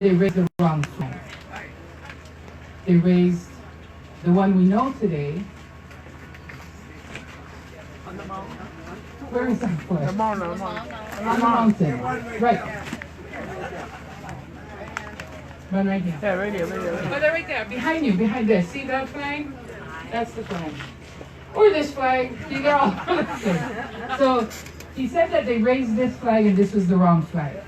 they raised the wrong flag. They raised the one we know today. Where is that flag? On the mountain. Right. One right here. Yeah, right here. Oh, they're right there. Behind you, behind this. See that flag? That's the flag. Or this flag. See, they're all the same. So he said that they raised this flag and this was the wrong flag.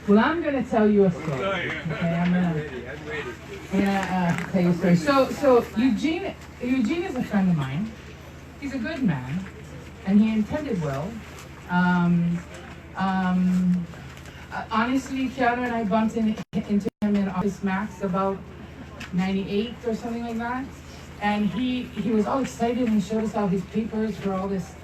Well, I'm going to tell you a story. Okay, I'm going to tell you a story. So Eugene is a friend of mine. He's a good man, and he intended well. Honestly, Keanu and I bumped into him in Office Max about 98 or something like that. And he was all excited and he showed us all his papers for all this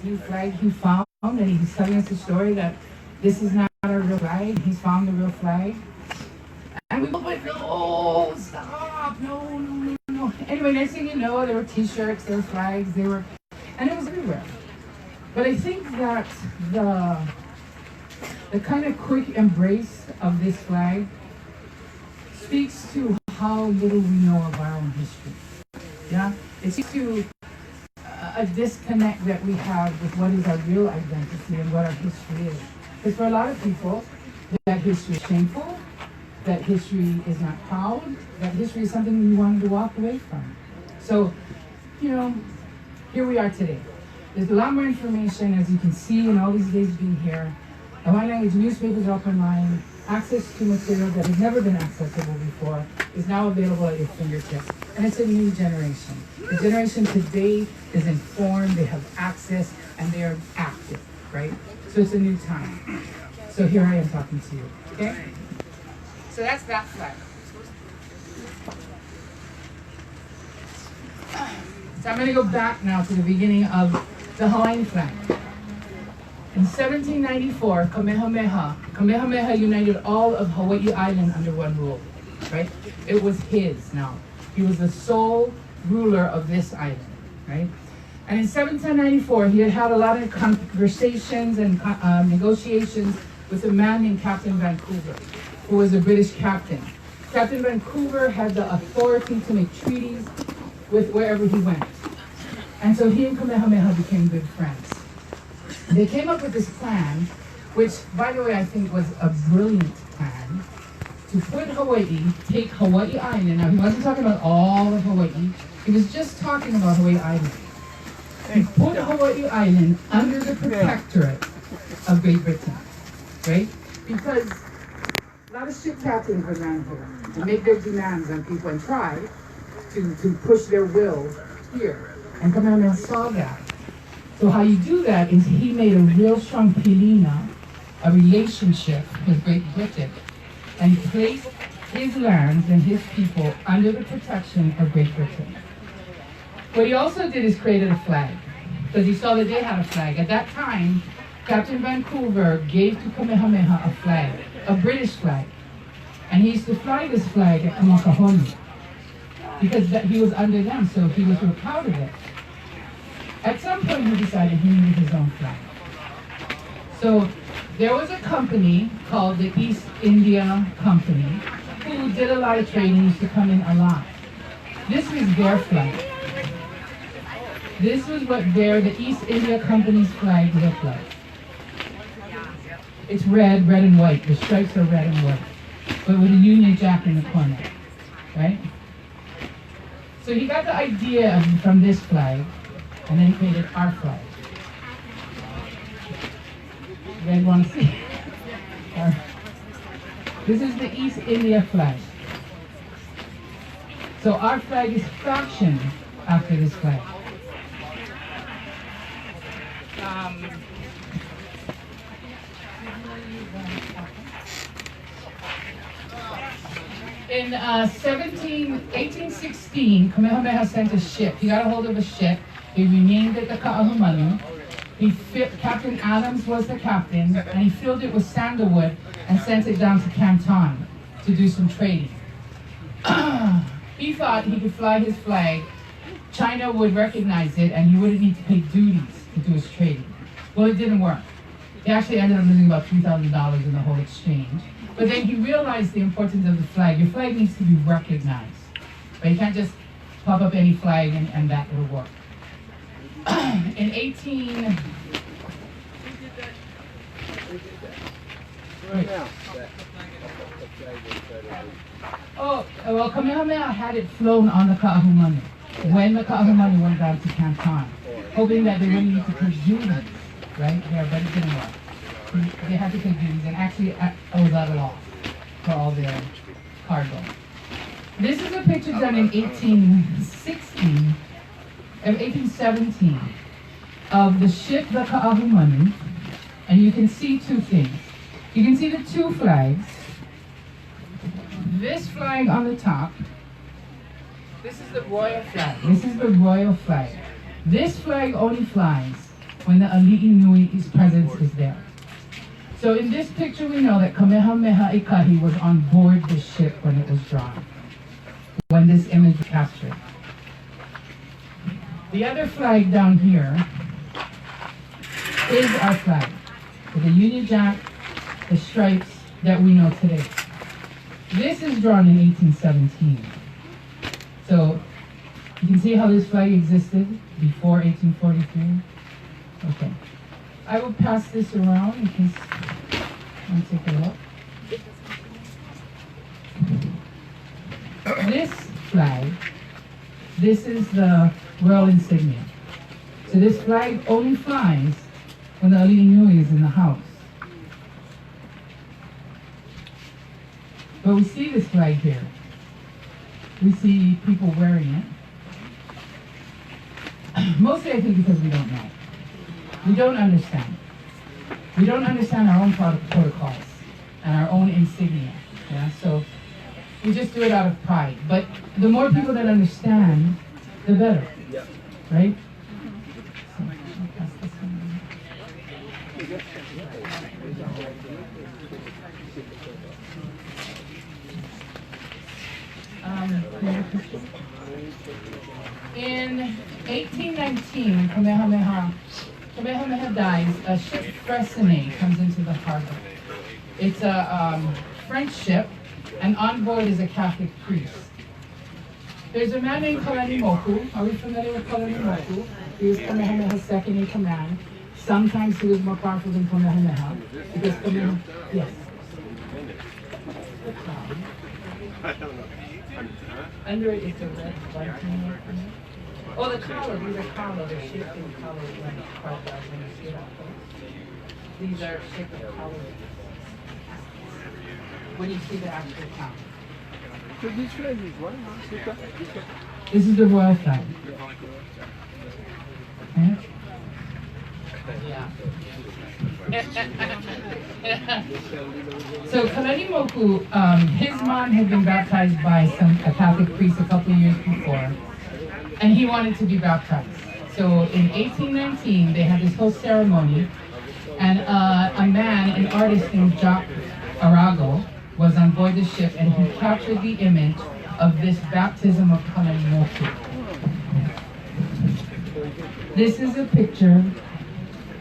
new flag he found. And he was telling us a story that this is not a real flag. He's found the real flag. And we both went, no, stop, no. Anyway, next thing you know, there were t-shirts, there were flags, and it was everywhere. But I think that the kind of quick embrace of this flag speaks to how little we know of our own history. Yeah, it speaks to a disconnect that we have with what is our real identity and what our history is. Because for a lot of people, that history is shameful, that history is not proud, that history is something we wanted to walk away from. So, here we are today. There's a lot more information, as you can see, in all these days being here. Hawaiian language newspapers are up online. Access to material that has never been accessible before is now available at your fingertips. And it's a new generation. The generation today is informed, they have access, and they are active, right? So it's a new time. So here I am talking to you, okay? So that's that flag. So I'm going to go back now to the beginning of the Hawaiian flag. In 1794, Kamehameha united all of Hawaii Island under one rule, right? It was his now. He was the sole ruler of this island, right? And in 1794, he had had a lot of conversations and negotiations with a man named Captain Vancouver, who was a British captain. Captain Vancouver had the authority to make treaties with wherever he went. And so he and Kamehameha became good friends. They came up with this plan, which, by the way, I think was a brilliant plan, to put take Hawaii Island. Now, he wasn't talking about all of Hawaii. He was just talking about Hawaii Island. He put Hawaii Island under the protectorate of Great Britain, right? Because a lot of ship captains would land here and make their demands on people and try to push their will here. And Kamehameha saw that. So how you do that is he made a real strong pilina, a relationship with Great Britain, and placed his lands and his people under the protection of Great Britain. What he also did is created a flag, because he saw that they had a flag. At that time, Captain Vancouver gave to Kamehameha a flag, a British flag. And he used to fly this flag at Kamakahoni, because he was under them, so he was real proud of it. At some point, he decided he needed his own flag. So there was a company called the East India Company who did a lot of trading, used to come in a lot. This was their flag. This was what the East India Company's flag looked like. It's red and white. The stripes are red and white, but with a Union Jack in the corner, right? So he got the idea from this flag, and then created our flag. You guys want to see? This is the East India flag. So our flag is fashioned after this flag. In 1816, Kamehameha sent a ship. He got a hold of a ship. He renamed it the Ka'ahumanu. Captain Adams was the captain, and he filled it with sandalwood and sent it down to Canton to do some trading. He thought he could fly his flag, China would recognize it, and he wouldn't need to pay duties to do his trading. Well, it didn't work. He actually ended up losing about $3,000 in the whole exchange. But then he realized the importance of the flag. Your flag needs to be recognized. Right? You can't just pop up any flag and that will work. In 18... Right. Oh, well, Kamehameha had it flown on the Ka'ahumanu when the Ka'ahumanu went down to Canton, hoping that they wouldn't need to take duties, right, here, but it didn't work. They had to take duties, and actually it was at a loss for all their cargo. This is a picture done in 1817 of the ship, the Ka'ahumanu, and you can see two things. You can see the two flags. This flag on the top, this is the royal flag. This is the royal flag. This flag only flies when the Ali'i Nui's presence is there. So in this picture we know that Kamehameha Ikahi was on board the ship when it was drawn, when this image was captured. The other flag down here is our flag, with the Union Jack, the stripes that we know today. This is drawn in 1817. So you can see how this flag existed before 1843. Okay. I will pass this around in case you want to take a look. This flag, this is the royal insignia. So this flag only flies when the Ali'i Nui is in the house. But we see this flag here. We see people wearing it. Mostly I think because we don't know. We don't understand. We don't understand our own protocols and our own insignia. Yeah? So we just do it out of pride. But the more people that understand, the better. Right? So, I'll pass this one. In 1819, Kamehameha dies, a ship Freycinet comes into the harbor. It's a French ship, and on board is a Catholic priest. There's a man named Kalanimoku. Are we familiar with Kalanimoku? He was Kamehameha's second in command. Sometimes he was more powerful than Kamehameha. Because Kamehameha, yes. I don't know. Under it is the red Viking. Oh, the collar. These are collar. They're shifting collar when you see that close. These are shifting collar when you see the actual collar. So this flag is what? This is the royal flag. Okay. Yeah. So Kalanimoku, his mom had been baptized by a Catholic priest a couple of years before, and he wanted to be baptized. So in 1819, they had this whole ceremony, and a man, an artist named Jacques Arago, was on board the ship, and he captured the image of this baptism of Kalanimoku. This is a picture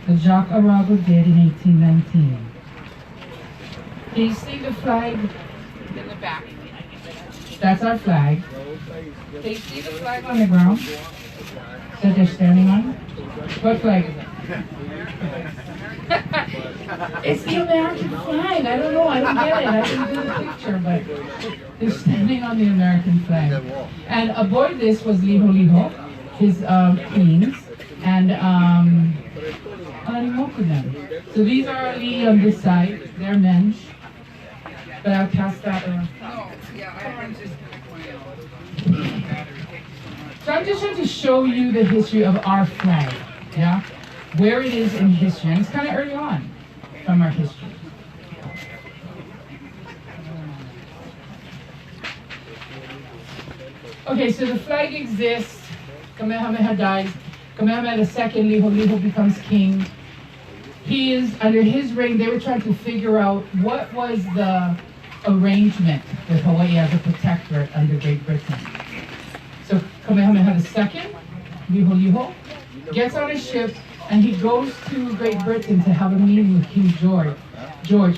that Jacques Arago did in 1819. Can you see the flag in the back? That's our flag. Can you see the flag on the ground that they're standing on? What flag is it? It's the American flag. I don't know. I don't get it. I didn't do the picture, but they're standing on the American flag. And aboard this was Liho Liho, his queens, and so these are Ali on this side. They're men. But I'll pass that around. So I'm just trying to show you the history of our flag, yeah? Where it is in history. And it's kind of early on from our history. Okay, so the flag exists. Kamehameha dies. Kamehameha II, Liho Liho becomes king. He is, under his reign, they were trying to figure out what was the arrangement with Hawaii as a protectorate under Great Britain. So Kamehameha II, Liho Liho, gets on a ship And he goes to Great Britain to have a meeting with King George,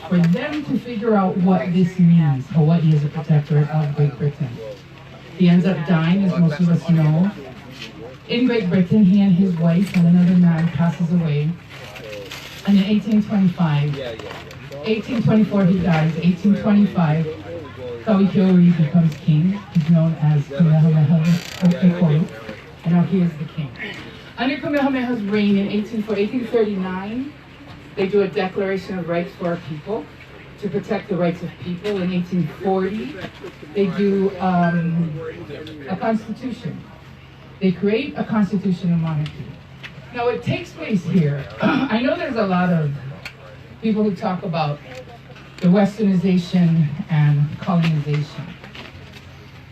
for them to figure out what this means. Hawaii is a protectorate of Great Britain. He ends up dying, as most of us know. In Great Britain, he and his wife and another man passes away. And in 1824 he dies. 1825, Kauikeori becomes king. He's known as Kamehameha Okekoi, and now he is the king. Under Kamehameha's reign in 1839, they do a Declaration of Rights for our people to protect the rights of people. In 1840, they do a constitution. They create a constitutional monarchy. Now it takes place here. I know there's a lot of people who talk about the westernization and colonization.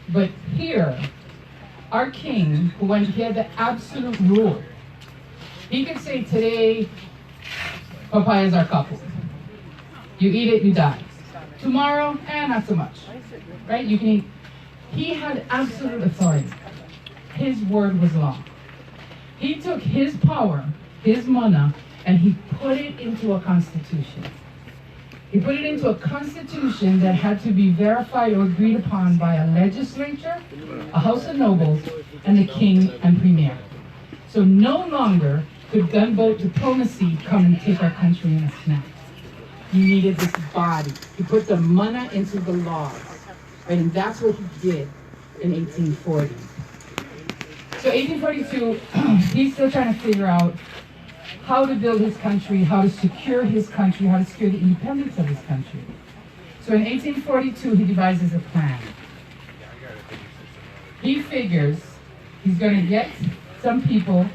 But here, our king, when he had the absolute rule, he could say today, papayas are coupled. You eat it, you die. Tomorrow, not so much. Right? You can eat. He had absolute authority. His word was law. He took his power, his mana, and he put it into a constitution. He put it into a constitution that had to be verified or agreed upon by a legislature, a house of nobles, and the king and premier. So no longer could gunboat diplomacy come and take our country in a snap. You needed this body. He put the mana into the laws. Right? And that's what he did in 1840. So 1842, he's still trying to figure out how to build his country, how to secure his country, how to secure the independence of his country. So in 1842, he devises a plan. He figures he's going to get some people,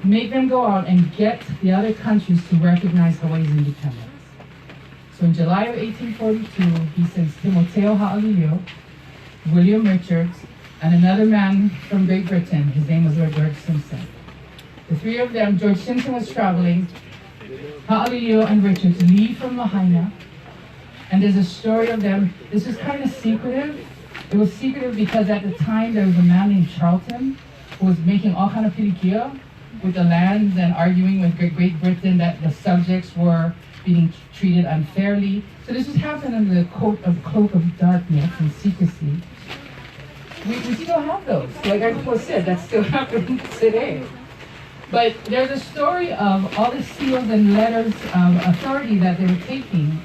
make them go out and get the other countries to recognize Hawaii's independence. So in July of 1842, he sends Timoteo Ha'alilio, William Richards, and another man from Great Britain. His name was Lord George Simpson. The three of them, George Simpson was traveling, Ha'alilio and Richards leave from Lahaina, and there's a story of them. This was kind of secretive. It was secretive because at the time there was a man named Charlton who was making all kind of pilikia with the lands and arguing with Great Britain that the subjects were being treated unfairly. So this was happening under the cloak of darkness and secrecy. We still have those. Like I just said, that's still happening today. But there's a story of all the seals and letters of authority that they were taking.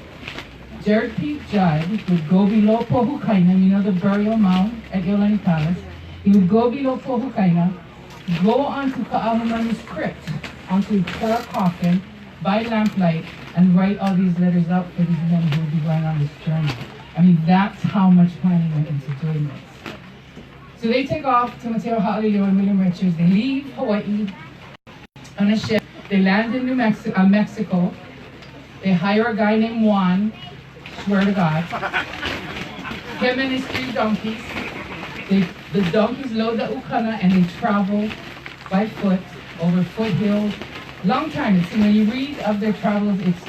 Jared P. Judd would go below Pohukaina, you know the burial mound at Yolani Palace. He would go below Pohukaina, go onto Ka'ahumanu's crypt, onto her coffin, by lamplight, and write all these letters out for these men who would be going on this journey. I mean, that's how much planning went into doing this. So they take off, Timoteo Ha'alilio and William Richards. They leave Hawaii on a ship. They land in Mexico. They hire a guy named Juan, swear to God. Him and his 3 donkeys. The donkeys load the ukana and they travel by foot over foothills. Long time. When you read of their travels, it's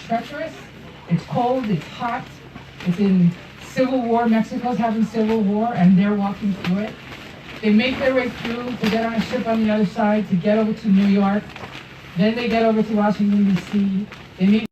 treacherous, it's cold, it's hot, it's in Civil War. Mexico's having Civil War, and they're walking through it. They make their way through to get on a ship on the other side to get over to New York. Then they get over to Washington, D.C. They meet